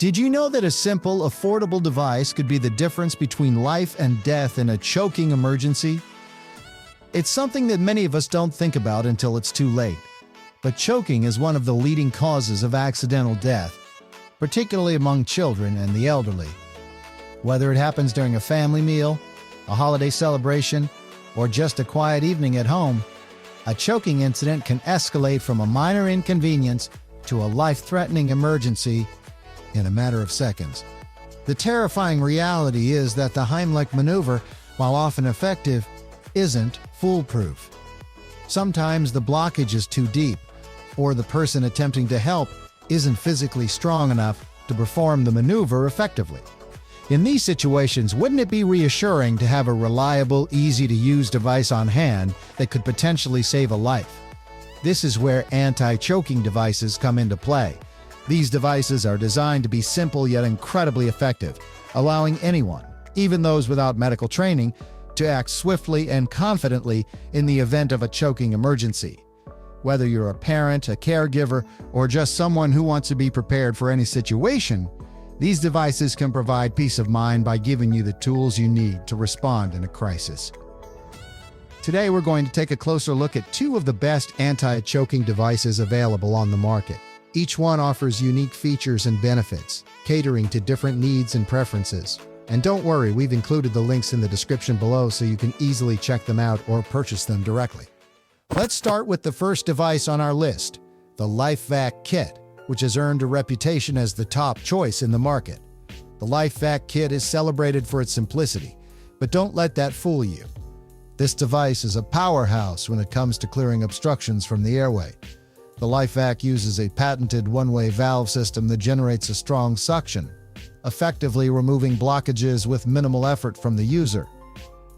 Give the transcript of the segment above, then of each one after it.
Did you know that a simple, affordable device could be the difference between life and death in a choking emergency? It's something that many of us don't think about until it's too late. But choking is one of the leading causes of accidental death, particularly among children and the elderly. Whether it happens during a family meal, a holiday celebration, or just a quiet evening at home, a choking incident can escalate from a minor inconvenience to a life-threatening emergency in a matter of seconds. The terrifying reality is that the Heimlich maneuver, while often effective, isn't foolproof. Sometimes the blockage is too deep, or the person attempting to help isn't physically strong enough to perform the maneuver effectively. In these situations, wouldn't it be reassuring to have a reliable, easy-to-use device on hand that could potentially save a life? This is where anti-choking devices come into play. These devices are designed to be simple yet incredibly effective, allowing anyone, even those without medical training, to act swiftly and confidently in the event of a choking emergency. Whether you're a parent, a caregiver, or just someone who wants to be prepared for any situation, these devices can provide peace of mind by giving you the tools you need to respond in a crisis. Today, we're going to take a closer look at two of the best anti-choking devices available on the market. Each one offers unique features and benefits, catering to different needs and preferences. And don't worry, we've included the links in the description below so you can easily check them out or purchase them directly. Let's start with the first device on our list, the LifeVac Kit, which has earned a reputation as the top choice in the market. The LifeVac Kit is celebrated for its simplicity, but don't let that fool you. This device is a powerhouse when it comes to clearing obstructions from the airway. The LifeVac uses a patented one-way valve system that generates a strong suction, effectively removing blockages with minimal effort from the user.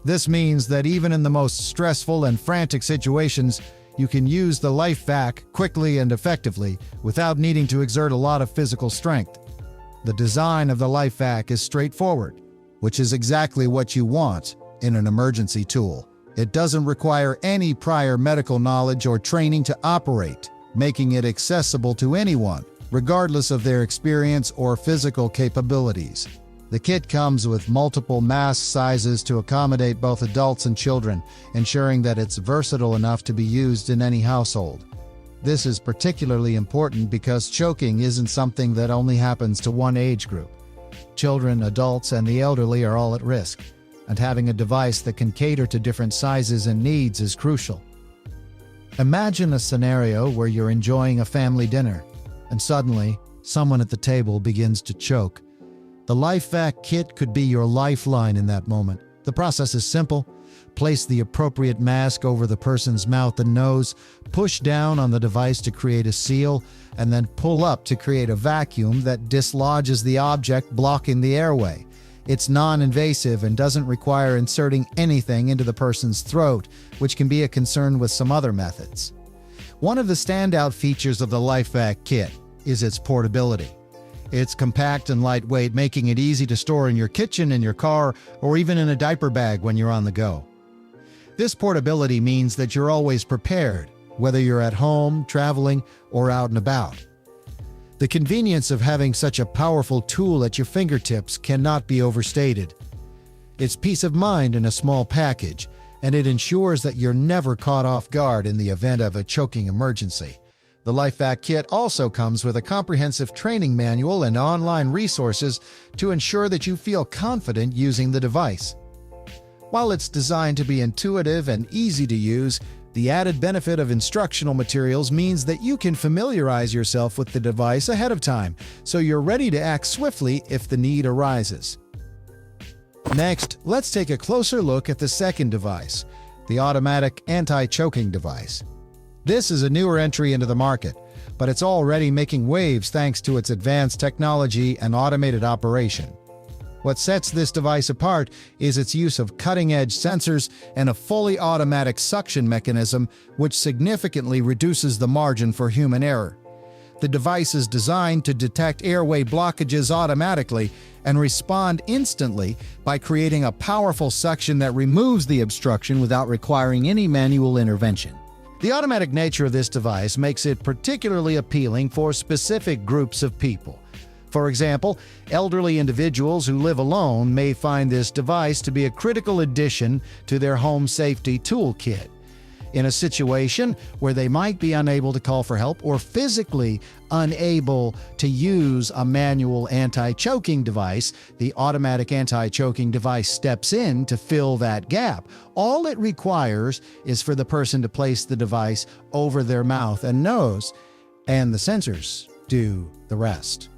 This means that even in the most stressful and frantic situations, you can use the LifeVac quickly and effectively without needing to exert a lot of physical strength. The design of the LifeVac is straightforward, which is exactly what you want in an emergency tool. It doesn't require any prior medical knowledge or training to operate, making it accessible to anyone, regardless of their experience or physical capabilities. The kit comes with multiple mask sizes to accommodate both adults and children, ensuring that it's versatile enough to be used in any household. This is particularly important because choking isn't something that only happens to one age group. Children, adults, and the elderly are all at risk, and having a device that can cater to different sizes and needs is crucial. Imagine a scenario where you're enjoying a family dinner, and suddenly, someone at the table begins to choke. The LifeVac Kit could be your lifeline in that moment. The process is simple. Place the appropriate mask over the person's mouth and nose, push down on the device to create a seal, and then pull up to create a vacuum that dislodges the object blocking the airway. It's non-invasive and doesn't require inserting anything into the person's throat, which can be a concern with some other methods. One of the standout features of the LifeVac Kit is its portability. It's compact and lightweight, making it easy to store in your kitchen, in your car, or even in a diaper bag when you're on the go. This portability means that you're always prepared, whether you're at home, traveling, or out and about. The convenience of having such a powerful tool at your fingertips cannot be overstated. It's peace of mind in a small package, and it ensures that you're never caught off guard in the event of a choking emergency. The LifeVac Kit also comes with a comprehensive training manual and online resources to ensure that you feel confident using the device. While it's designed to be intuitive and easy to use, the added benefit of instructional materials means that you can familiarize yourself with the device ahead of time, so you're ready to act swiftly if the need arises. Next, let's take a closer look at the second device, the automatic anti-choking device. This is a newer entry into the market, but it's already making waves thanks to its advanced technology and automated operation. What sets this device apart is its use of cutting-edge sensors and a fully automatic suction mechanism, which significantly reduces the margin for human error. The device is designed to detect airway blockages automatically and respond instantly by creating a powerful suction that removes the obstruction without requiring any manual intervention. The automatic nature of this device makes it particularly appealing for specific groups of people. For example, elderly individuals who live alone may find this device to be a critical addition to their home safety toolkit. In a situation where they might be unable to call for help or physically unable to use a manual anti-choking device, the automatic anti-choking device steps in to fill that gap. All it requires is for the person to place the device over their mouth and nose, and the sensors do the rest.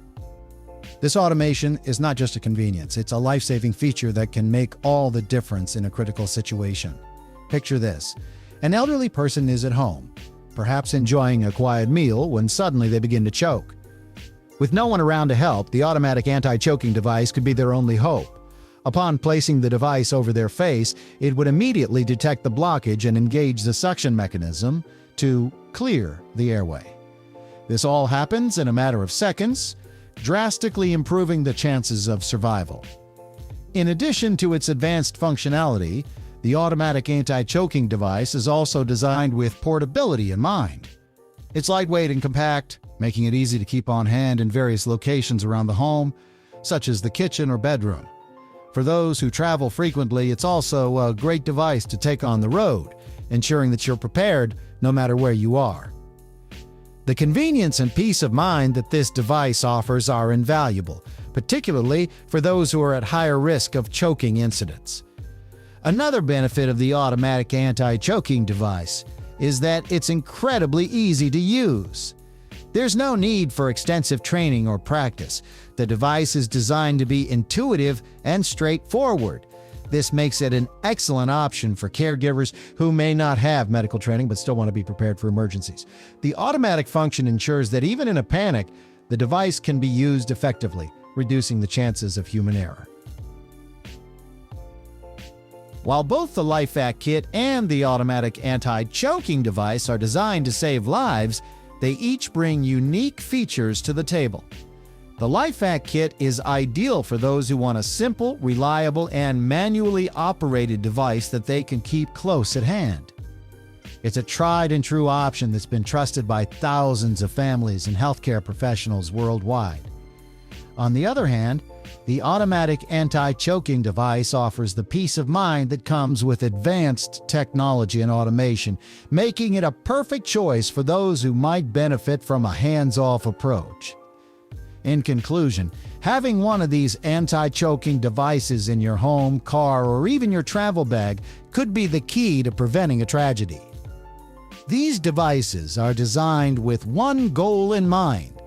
This automation is not just a convenience, it's a life-saving feature that can make all the difference in a critical situation. Picture this. An elderly person is at home, perhaps enjoying a quiet meal, when suddenly they begin to choke. With no one around to help, the automatic anti-choking device could be their only hope. Upon placing the device over their face, it would immediately detect the blockage and engage the suction mechanism to clear the airway. This all happens in a matter of seconds, drastically improving the chances of survival. In addition to its advanced functionality, the automatic anti-choking device is also designed with portability in mind. It's lightweight and compact, making it easy to keep on hand in various locations around the home, such as the kitchen or bedroom. For those who travel frequently, it's also a great device to take on the road, ensuring that you're prepared no matter where you are. The convenience and peace of mind that this device offers are invaluable, particularly for those who are at higher risk of choking incidents. Another benefit of the automatic anti-choking device is that it's incredibly easy to use. There's no need for extensive training or practice. The device is designed to be intuitive and straightforward. This makes it an excellent option for caregivers who may not have medical training but still want to be prepared for emergencies. The automatic function ensures that even in a panic, the device can be used effectively, reducing the chances of human error. While both the LifeVac kit and the automatic anti-choking device are designed to save lives, they each bring unique features to the table. The LifeVac kit is ideal for those who want a simple, reliable, and manually operated device that they can keep close at hand. It's a tried and true option that's been trusted by thousands of families and healthcare professionals worldwide. On the other hand, the automatic anti-choking device offers the peace of mind that comes with advanced technology and automation, making it a perfect choice for those who might benefit from a hands-off approach. In conclusion, having one of these anti-choking devices in your home, car, or even your travel bag could be the key to preventing a tragedy. These devices are designed with one goal in mind: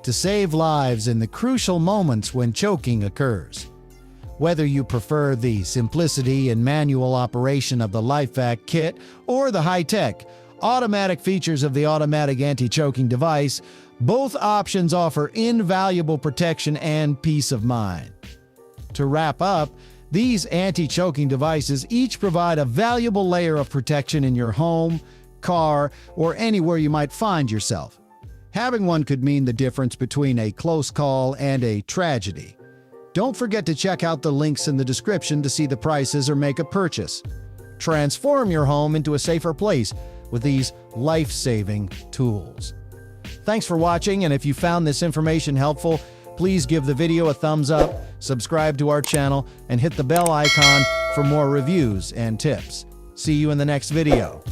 to save lives in the crucial moments when choking occurs. Whether you prefer the simplicity and manual operation of the LifeVac kit or the high-tech, automatic features of the automatic anti-choking device, both options offer invaluable protection and peace of mind. To wrap up, these anti-choking devices each provide a valuable layer of protection in your home, car, or anywhere you might find yourself. Having one could mean the difference between a close call and a tragedy. Don't forget to check out the links in the description to see the prices or make a purchase. Transform your home into a safer place with these life-saving tools. Thanks for watching, and if you found this information helpful, please give the video a thumbs up, subscribe to our channel, and hit the bell icon for more reviews and tips. See you in the next video.